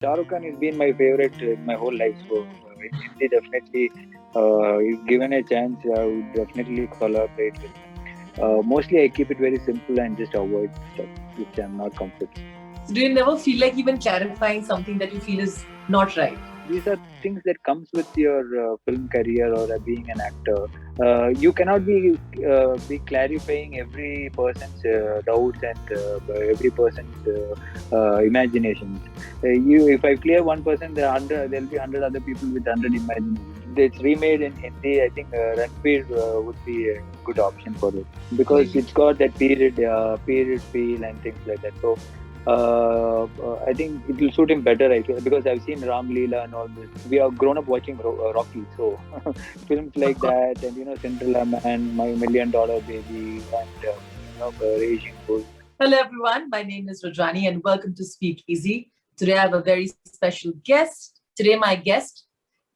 Shah Rukh Khan has been my favorite my whole life. So in Hindi, definitely, if given a chance, I would definitely collaborate with him. Mostly, I keep it very simple and just avoid stuff which I'm not comfortable. So do you never feel like even clarifying something that you feel is not right? These are things that comes with your film career or being an actor. You cannot be clarifying every person's doubts and every person's imaginations. If I clear one person, there'll be 100 other people with 100 imaginations. It's remade in Hindi. I think Ranveer would be a good option for it because Really? it's got that period feel and things like that. So I think it will suit him better. I feel because I've seen Ram Leela and all this. We have grown up watching Rocky, so films Of like course. that, and Cinderella Man, My $1 Million Baby, and Raging Bull. Hello, everyone. My name is Rudrani, and welcome to Speak Easy. Today, I have a very special guest. Today, my guest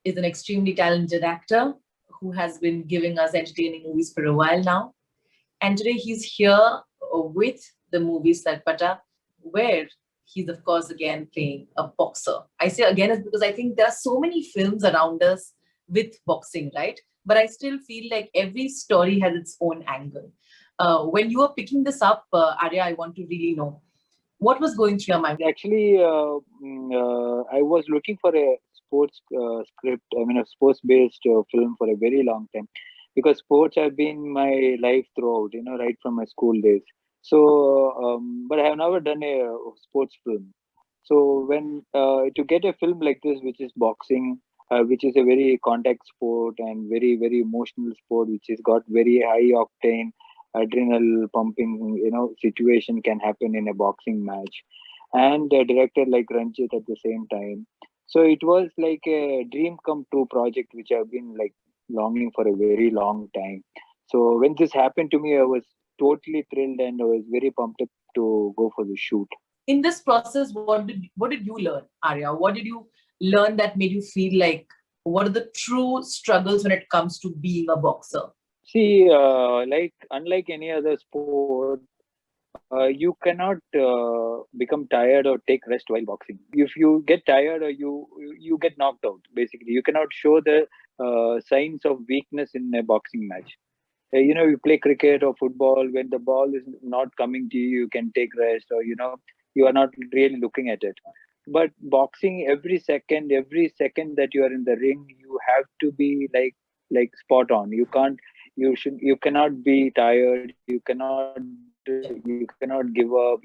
is an extremely talented actor who has been giving us entertaining movies for a while now. And today, he's here with the movie Sarpatta, where he's, of course, again playing a boxer. I say again is because I think there are so many films around us with boxing, right? But I still feel like every story has its own angle. When you were picking this up, Arya, I want to really know what was going through your mind. Actually, I was looking for a sports script. I mean, a sports-based film for a very long time, because sports have been my life throughout. Right from my school days. So, but I have never done a sports film. So when to get a film like this, which is boxing, which is a very contact sport and very very emotional sport, which has got very high octane adrenal pumping, situation can happen in a boxing match, and a director like Ranjit at the same time. So it was like a dream come true project, which I've been like longing for a very long time. So when this happened to me, I was totally thrilled and I was very pumped up to go for the shoot. In this process, what did you learn, Arya? What did you learn that made you feel like what are the true struggles when it comes to being a boxer? See, like unlike any other sport, you cannot become tired or take rest while boxing. If you get tired or you get knocked out, basically, you cannot show the signs of weakness in a boxing match. You play cricket or football when the ball is not coming to you, you can take rest, or you are not really looking at it. But boxing, every second that you are in the ring, you have to be like spot on. You cannot be tired. You cannot give up.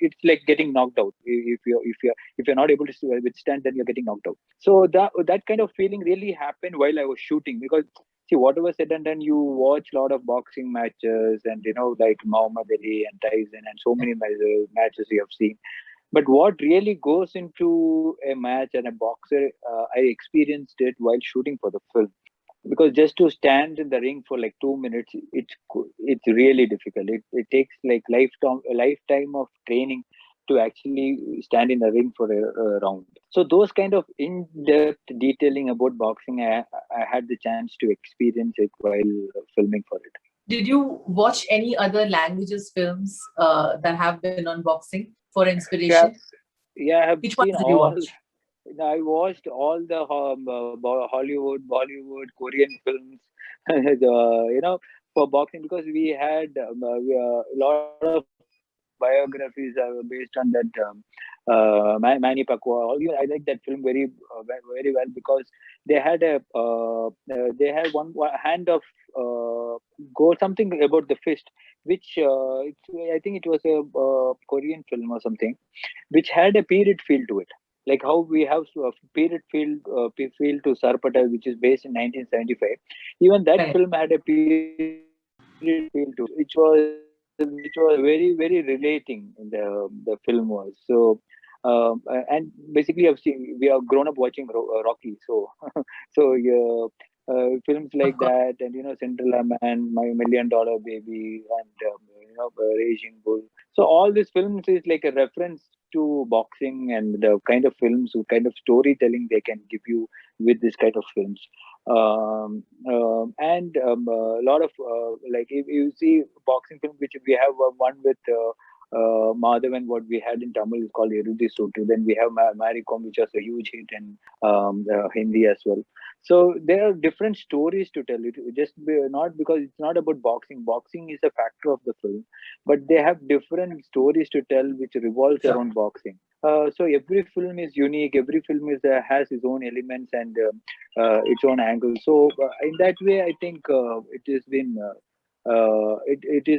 It's like getting knocked out. If you're not able to withstand, then you're getting knocked out. So that kind of feeling really happened while I was shooting, because see, whatever said and done, you watch a lot of boxing matches, and like Muhammad Ali and Tyson and so many matches you have seen. But what really goes into a match and a boxer, I experienced it while shooting for the film. Because just to stand in the ring for like 2 minutes, it's really difficult. It takes like a lifetime of training to actually stand in the ring for a round. So those kind of in-depth detailing about boxing, I had the chance to experience it while filming for it. Did you watch any other languages films that have been on boxing for Yeah, inspiration? yeah, I have Which seen ones did you all. watch? I watched all the Hollywood, Bollywood, Korean films. For boxing, because we had a lot of biographies based on that Manny Pacquiao. I like that film very well, because they had they had one hand of goal, something about the fist, which I think it was a Korean film or something, which had a period feel to it, like how we have period feel to Sarpatta, which is based in 1975. Even that Correct. film had a period feel to it, which was very very relating. The film was so. And basically, we have grown up watching Rocky, so films like Of course. that, and Cinderella Man, My $1 Million Baby, and Raging Bull. So all these films is like a reference to boxing and the kind of films, kind of storytelling they can give you with this kind of films. And a lot of like if you see boxing film, which we have one with Madhavan, what we had in Tamil is called Erudi Sutu. Then we have Marikom, which was a huge hit in Hindi as well. So there are different stories to tell. Not because it's not about boxing. Boxing is a factor of the film, but they have different stories to tell, which revolves Sure. around boxing. So every film is unique. Every film has its own elements and its own angle. So in that way, I think it has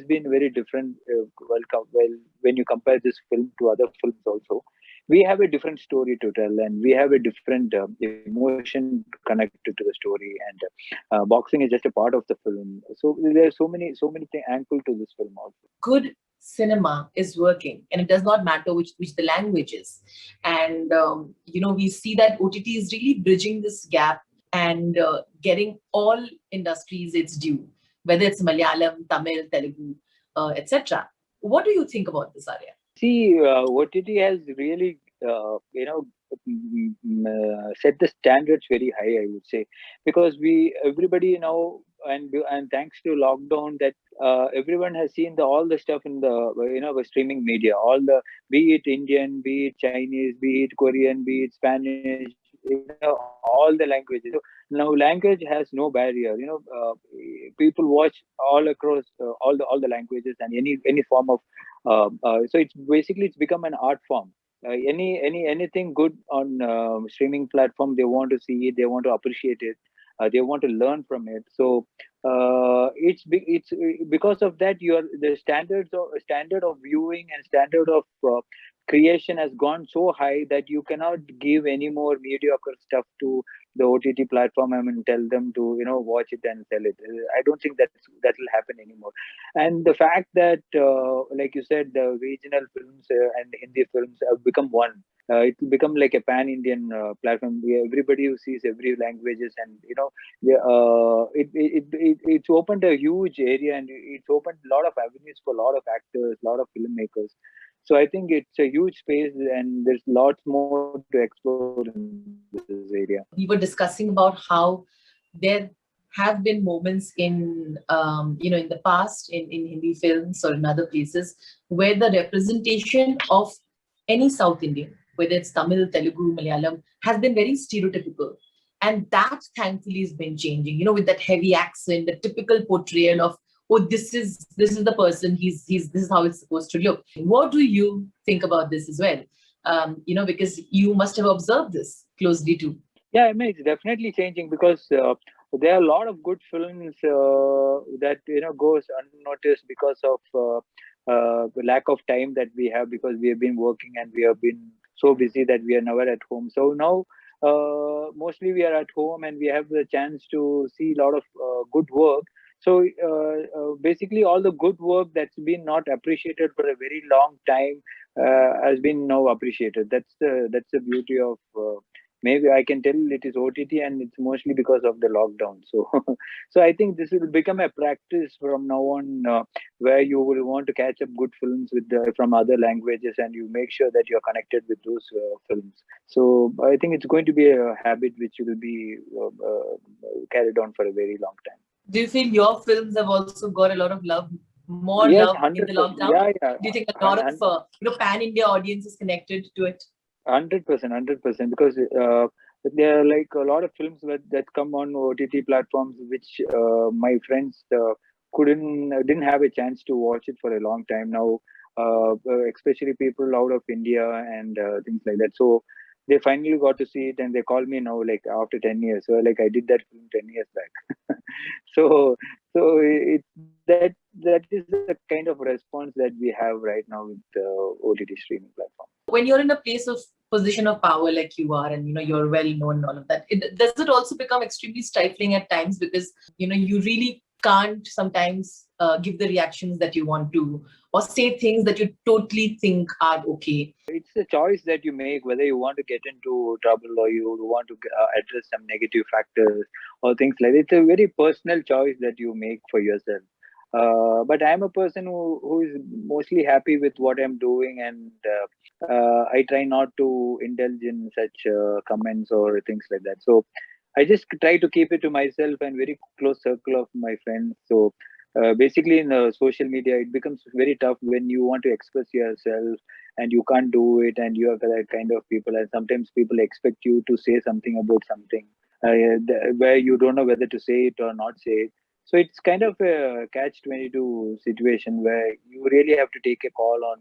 been very different. Well, when you compare this film to other films, also, we have a different story to tell, and we have a different emotion connected to the story. And boxing is just a part of the film. So there are so many angle to this film also. Good cinema is working, and it does not matter which the language is. And we see that OTT is really bridging this gap and getting all industries its due, whether it's Malayalam, Tamil, Telugu, etc. What do you think about this, Arya? See, OTT has really, set the standards very high, I would say, because everybody now, and thanks to lockdown, that everyone has seen all the stuff in the streaming media, all the, be it Indian, be it Chinese, be it Korean, be it Spanish, all the languages. So now language has no barrier. People watch all across all the languages and any form of so it's become an art form. Anything good on streaming platform, they want to see it, they want to appreciate it, they want to learn from it. So it's because of that, the standard of viewing and standard of creation has gone so high that you cannot give any more mediocre stuff to the OTT platform. I mean, tell them to watch it and sell it. I don't think that will happen anymore. And the fact that, like you said, the regional films and Hindi films have become one. It will become like a pan-Indian platform where everybody who sees every languages, and it's opened a huge area, and it's opened a lot of avenues for a lot of actors, a lot of filmmakers. So I think it's a huge space, and there's lots more to explore in this area. We were discussing about how there have been moments in the past in Hindi films or in other places where the representation of any South Indian, whether it's Tamil, Telugu, Malayalam, has been very stereotypical. And that thankfully has been changing, with that heavy accent, the typical portrayal of, oh, this is the person, he's this is how it's supposed to look. What do you think about this as well? Because you must have observed this closely too. Yeah, I mean, it's definitely changing because there are a lot of good films that goes unnoticed because of the lack of time that we have, because we have been working and we have been so busy that we are never at home. So now mostly we are at home and we have the chance to see a lot of good work. So basically, all the good work that's been not appreciated for a very long time has been now appreciated. That's the beauty of. Maybe I can tell it is OTT, and it's mostly because of the lockdown. So, so I think this will become a practice from now on, where you will want to catch up good films from other languages, and you make sure that you're connected with those films. So I think it's going to be a habit which will be carried on for a very long time. Do you feel your films have also got a lot of love, more Yes, love in the 100%. lockdown? Yeah, yeah. Do you think a lot of pan India audience is connected to it? 100%, 100%, because there are like a lot of films that come on OTT platforms, which my friends didn't have a chance to watch it for a long time now, especially people out of India and things like that. So they finally got to see it, and they call me now, like after 10 years. So like I did that film 10 years back. so so that is the kind of response that we have right now with the OTT streaming platform. When you're in a place of position of power like you are, and you're well known and all of that, does it also become extremely stifling at times, because you really can't sometimes give the reactions that you want to, or say things that you totally think are okay? It's a choice that you make, whether you want to get into trouble or you want to address some negative factors or things like that. It's a very personal choice that you make for yourself. But I'm a person who is mostly happy with what I'm doing, and I try not to indulge in such comments or things like that. So I just try to keep it to myself and very close circle of my friends. So basically in social media, it becomes very tough when you want to express yourself and you can't do it, and you are that kind of people, and sometimes people expect you to say something about something where you don't know whether to say it or not say it. So it's kind of a catch 22 situation where you really have to take a call on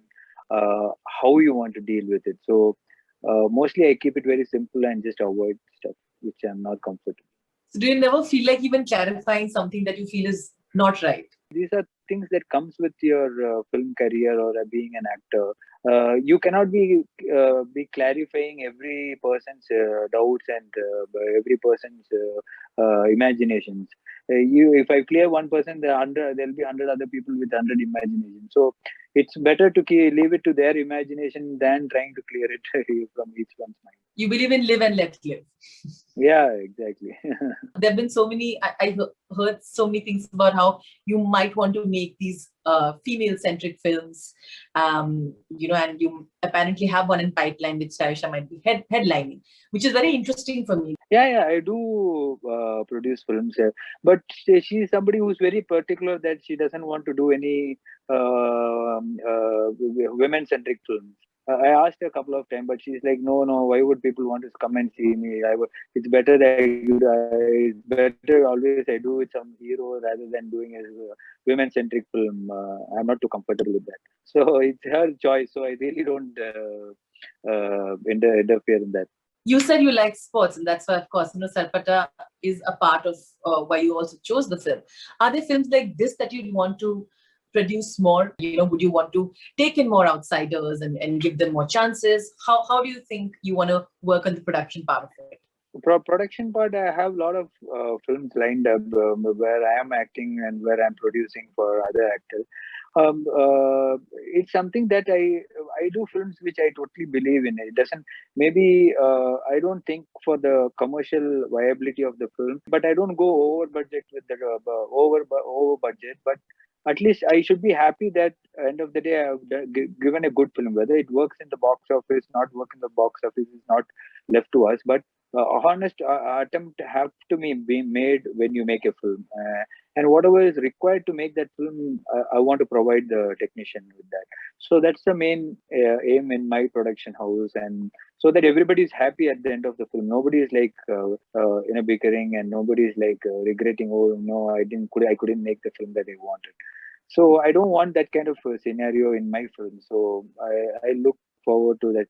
how you want to deal with it. So mostly I keep it very simple and just avoid stuff which I'm not comfortable. So do you never feel like even clarifying something that you feel is not right? These are things that comes with your film career or being an actor. You cannot be clarifying every person's doubts and every person's imaginations. If I clear one person, there'll be 100 other people with 100 imaginations. So it's better to leave it to their imagination than trying to clear it from each one's mind. You believe in live and let live. Yeah, exactly. There have been so many, I heard so many things about how you might want to make these female-centric films, and you apparently have one in pipeline which Sarisha might be headlining, which is very interesting for me. Yeah, I do produce films, but she's somebody who's very particular that she doesn't want to do any women-centric films. I asked her a couple of times, but she's like, no. Why would people want to come and see me? It's better that it's better always I do with some hero rather than doing a women-centric film. I'm not too comfortable with that. So it's her choice. So I really don't interfere in that. You said you like sports, and that's why, of course, Sarpatta is a part of why you also chose the film. Are there films like this that you'd want to produce more? Would you want to take in more outsiders and give them more chances? How do you think you want to work on the production part of it? Production part, I have a lot of films lined up where I am acting and where I'm producing for other actors. It's something that I do films which I totally believe in. It doesn't, maybe I don't think for the commercial viability of the film, but I don't go over budget with the over budget. But at least I should be happy that end of the day I have given a good film. Whether it works in the box office, not work in the box office is not left to us. But honest attempt have to be made when you make a film, and whatever is required to make that film, I want to provide the technician with that. So that's the main aim in my production house, and so that everybody is happy at the end of the film. Nobody is like in a bickering, and nobody is like regretting, oh no, I couldn't make the film that I wanted. So I don't want that kind of scenario in my film. So I look forward to that,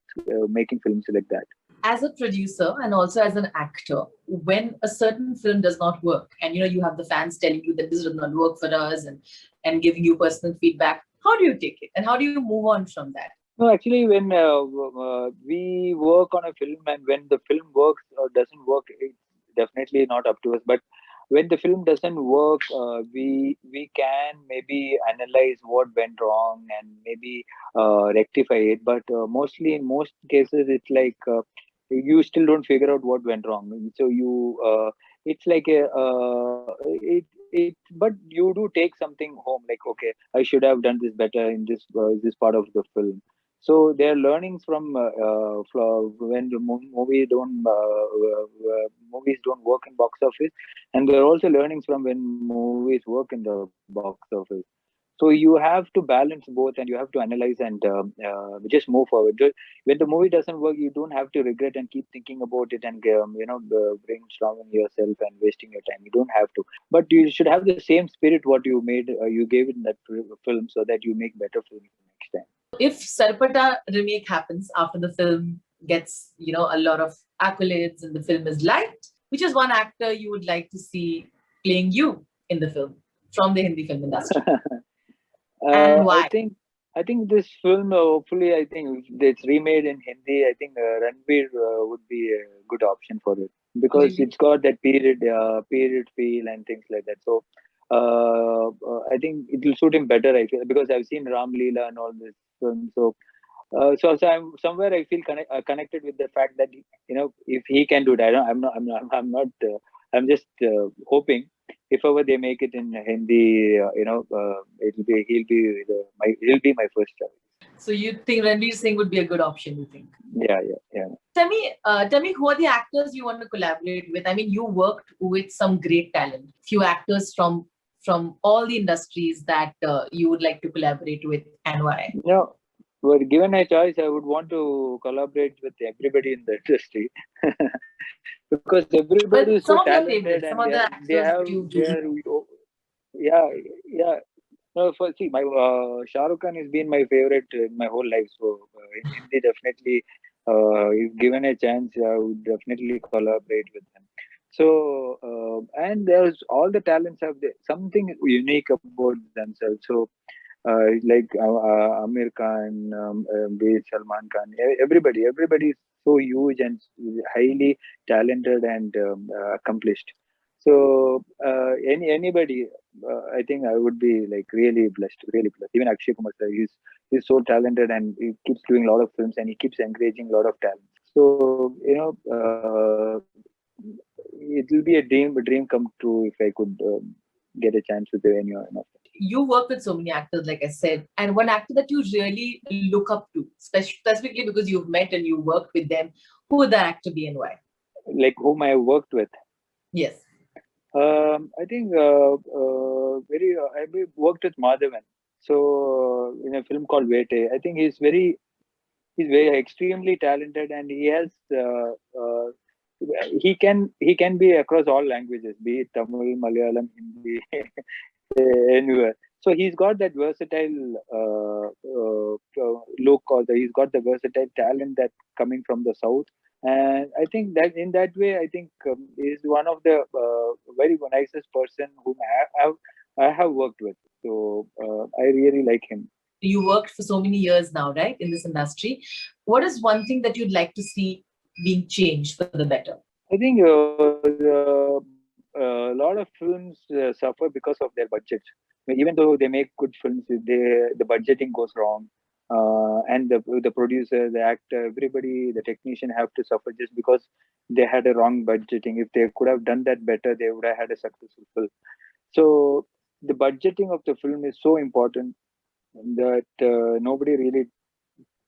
making films like that. As a producer and also as an actor, when a certain film does not work, and you have the fans telling you that this does not work for us, and giving you personal feedback, how do you take it and how do you move on from that? No, actually, when we work on a film and when the film works or doesn't work, it's definitely not up to us. But when the film doesn't work, we can maybe analyze what went wrong and maybe rectify it. But mostly, in most cases, it's like you still don't figure out what went wrong. So it's like but you do take something home. Like, okay, I should have done this better in this part of the film. So there are learnings from when the movies don't work in box office, and there are also learnings from when movies work in the box office. So you have to balance both, and you have to analyze and just move forward. When the movie doesn't work, you don't have to regret and keep thinking about it and brainstorming yourself and wasting your time. You don't have to, but you should have the same spirit what you made, you gave in that film, so that you make better films next time. If Sarpatta remake happens after the film gets, a lot of accolades and the film is liked, which is one actor you would like to see playing you in the film from the Hindi film industry? And why? I think this film, hopefully, I think if it's remade in Hindi. I think Ranveer would be a good option for it, because Really? it's got that period feel and things like that. So I think it will suit him better. I feel, because I've seen Ram Leela and all this film. So I'm somewhere I feel connected with the fact that if he can do that. I'm just hoping if ever they make it in Hindi, he'll be my first choice. So you think Ranveer Singh would be a good option, you think? Yeah. Tell me who are the actors you want to collaborate with? I mean, you worked with some great talent. Few actors from from all the industries that you would like to collaborate with, and why? No, were given a choice, I would want to collaborate with everybody in the industry because everybody is so But some of your talented and favorites, some of the they have actors that you their really. yeah, yeah. No, for see, my Shah Rukh Khan has been my favorite in my whole life. So in Hindi, definitely, if given a chance, I would definitely collaborate with him. So and there's all the talents have something unique about themselves. So like Aamir Khan, be it Salman Khan, everybody is so huge and highly talented and accomplished. So anybody, I think I would be like really blessed, really blessed. Even Akshay Kumar, sir, he's so talented and he keeps doing a lot of films and he keeps encouraging a lot of talent. So it will be a dream come true if I could get a chance with any of them. You work with so many actors, like I said, and one actor that you really look up to, specifically because you've met and you worked with them, who would that actor be and why? Like whom I worked with. Yes. I think I worked with Madhavan. So in a film called Vete, I think he's very extremely talented and he can be across all languages, be it Tamil, Malayalam, Hindi, anywhere. So he's got that versatile look, he's got the versatile talent that coming from the south. And I think that in that way, I think is one of the very nicest person whom I have worked with. So I really like him. You worked for so many years now, right, in this industry. What is one thing that you'd like to see being changed for the better? I think a lot of films suffer because of their budget. Even though they make good films, the budgeting goes wrong, and the producer, the actor, everybody, the technician have to suffer just because they had a wrong budgeting. If they could have done that better, they would have had a successful film. So the budgeting of the film is so important that nobody really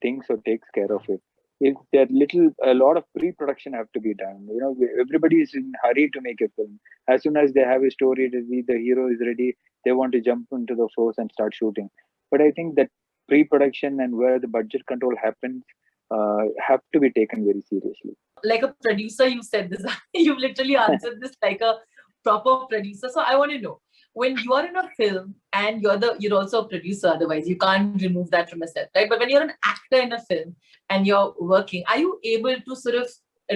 thinks or takes care of it. If there a lot of pre-production have to be done. Everybody is in hurry to make a film. As soon as they have a story ready, the hero is ready, they want to jump into the force and start shooting. But I think that pre-production and where the budget control happens have to be taken very seriously. Like a producer, you said this. You've literally answered this like a proper producer. So I want to know, when you are in a film and you're also a producer, otherwise you can't remove that from a set, right? But when you're an actor in a film and you're working, are you able to sort of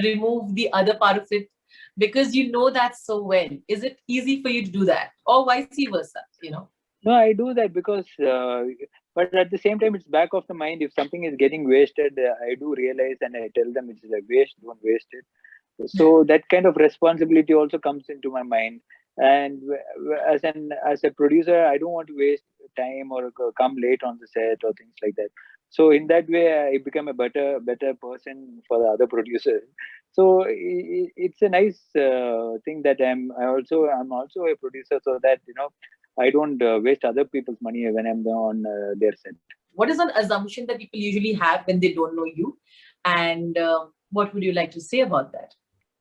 remove the other part of it because you know that so well? Is it easy for you to do that, or vice versa? No, I do that because, but at the same time, it's back of the mind. If something is getting wasted, I do realize and I tell them it's a waste, don't waste it. So that kind of responsibility also comes into my mind. And as a producer, I don't want to waste time or come late on the set or things like that. So in that way, I become a better person for the other producers. So it's a nice thing that I'm also a producer, so that I don't waste other people's money when I'm on their set. What is an assumption that people usually have when they don't know you, and what would you like to say about that?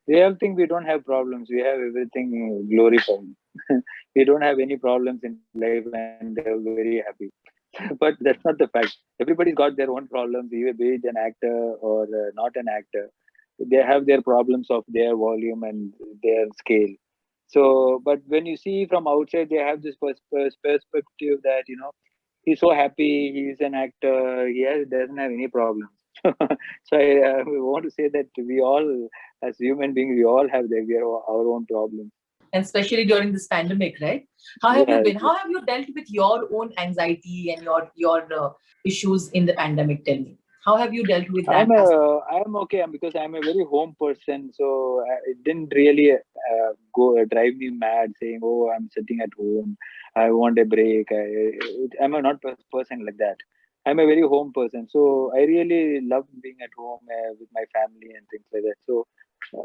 We all think we don't have problems. We have everything glorified. We don't have any problems in life and they're very happy. But that's not the fact. Everybody's got their own problems, either be it an actor or not an actor. They have their problems of their volume and their scale. So, but when you see from outside, they have this perspective that he's so happy, he's an actor, doesn't have any problems. So I want to say that we all, as human beings, we all have our own problems. And especially during this pandemic, right? How have you Yeah, been? How have you dealt with your own anxiety and your issues in the pandemic? Tell me, how have you dealt with that aspect? I'm okay because I'm a very home person, so it didn't really go drive me mad saying, "Oh, I'm sitting at home, I want a break." I'm a not person like that. I'm a very home person, so I really love being at home with my family and things like that. So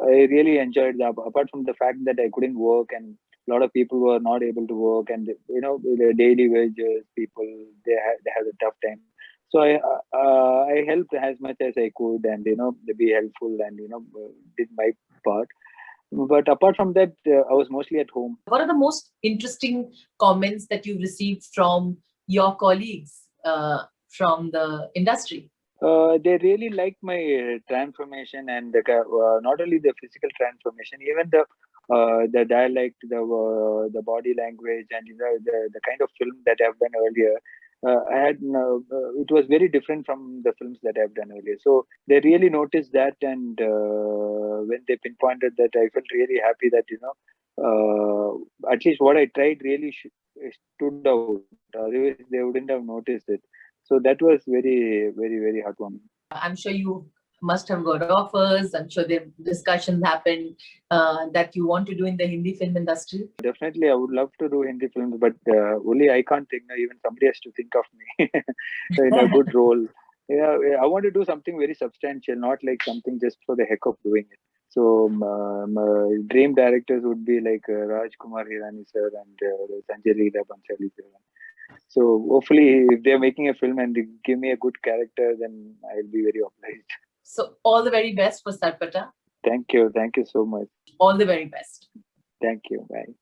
I really enjoyed that. Apart from the fact that I couldn't work and a lot of people were not able to work, and the daily wages people, they had a tough time. So I helped as much as I could, and to be helpful, and did my part. But apart from that, I was mostly at home. What are the most interesting comments that you've received from your colleagues from the industry? They really liked my transformation, and not only the physical transformation, even the dialect, the body language, and the kind of film that I've done earlier. I had it was very different from the films that I've done earlier. So they really noticed that, and when they pinpointed that, I felt really happy that at least what I tried really stood out. Otherwise, they wouldn't have noticed it. So that was very heartwarming. I'm sure you must have got offers. I'm sure there discussions happened that you want to do in the Hindi film industry. Definitely, I would love to do Hindi films, but only I can't think. Even somebody has to think of me in a good role. Yeah, I want to do something very substantial, not like something just for the heck of doing it. So my dream directors would be like Raj Kumar Hirani sir and Sanjay Leela Bhansali sir. So hopefully, if they're making a film and they give me a good character, then I'll be very obliged. So all the very best for Sarpatta. Thank you so much. All the very best. Thank you. Bye.